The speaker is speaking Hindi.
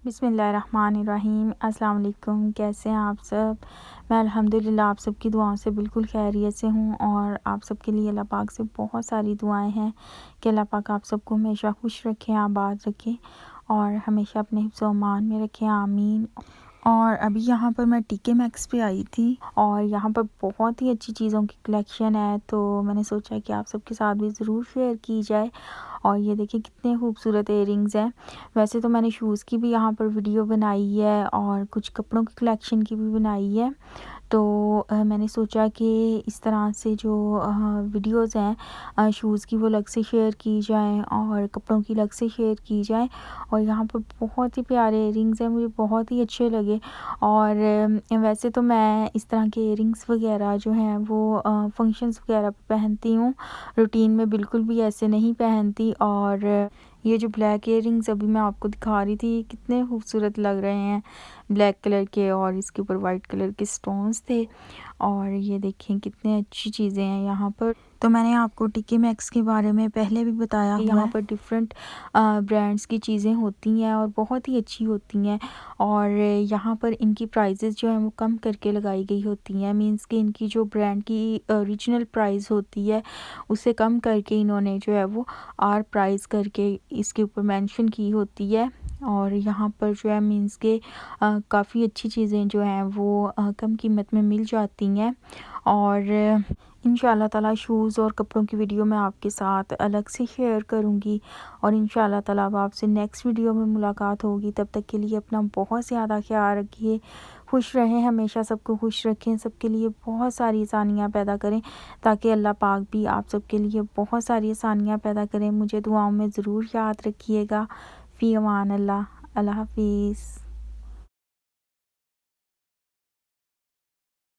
बिस्मिल्लाहिर्रहमानिर्रहीम। अस्सलाम वालेकुम। कैसे हैं आप सब? मैं अल्हम्दुलिल्लाह आप सबकी दुआओं से बिल्कुल खैरियत से हूँ और आप सबके लिए अल्लाह पाक से बहुत सारी दुआएं हैं कि अल्लाह पाक आप सबको हमेशा खुश रखें, आबाद रखें और हमेशा अपने हिफ्ज़ व अमान में रखें, आमीन। और अभी यहाँ पर मैं टीके मैक्स पे आई थी और यहाँ पर बहुत ही अच्छी चीज़ों की कलेक्शन है, तो मैंने सोचा कि आप सबके साथ भी ज़रूर शेयर की जाए। और ये देखिए कितने खूबसूरत इयररिंग्स हैं। वैसे तो मैंने शूज़ की भी यहाँ पर वीडियो बनाई है और कुछ कपड़ों की कलेक्शन की भी बनाई है, तो मैंने सोचा कि इस तरह से जो वीडियोज़ हैं शूज़ की वो अलग से शेयर की जाएँ और कपड़ों की अलग से शेयर की जाए। और यहाँ पर बहुत ही प्यारे इयररिंग्स हैं, मुझे बहुत ही अच्छे लगे। और वैसे तो मैं इस तरह के इयररिंग्स वगैरह जो हैं वो फंक्शंस वगैरह पे पहनती हूँ, रूटीन में बिल्कुल भी ऐसे नहीं पहनती। और ये जो ब्लैक इयररिंग्स अभी मैं आपको दिखा रही थी कितने खूबसूरत लग रहे हैं, ब्लैक कलर के और इसके ऊपर वाइट कलर के स्टोन्स थे। और ये देखें कितने अच्छी चीज़ें हैं यहाँ पर। तो मैंने आपको टीके मैक्स के बारे में पहले भी बताया हुआ है। यहाँ पर डिफरेंट ब्रांड्स की चीज़ें होती हैं और बहुत ही अच्छी होती हैं। और यहाँ पर इनकी प्राइजेज़ जो हैं वो कम करके लगाई गई होती हैं, मींस कि इनकी जो ब्रांड की ओरिजिनल प्राइस होती है उससे कम करके इन्होंने जो है वो आर प्राइस करके इसके ऊपर मेंशन की होती है। और यहाँ पर जो है मींस के काफ़ी अच्छी चीज़ें जो हैं वो कम कीमत में मिल जाती हैं। और इंशाल्लाह ताला शूज़ और कपड़ों की वीडियो मैं आपके साथ अलग से शेयर करूँगी। और इंशाल्लाह ताला अब आपसे नेक्स्ट वीडियो में मुलाकात होगी। तब तक के लिए अपना बहुत ज़्यादा ख्याल रखिए, खुश रहें, हमेशा सबको खुश रखें, सबके लिए बहुत सारी आसानियाँ पैदा करें ताकि अल्लाह पाक भी आप सबके लिए बहुत सारी आसानियाँ पैदा करें। मुझे दुआओं में ज़रूर याद रखिएगा। फ़ी अमान अल्लाह। अल्लाह हाफ़िज़।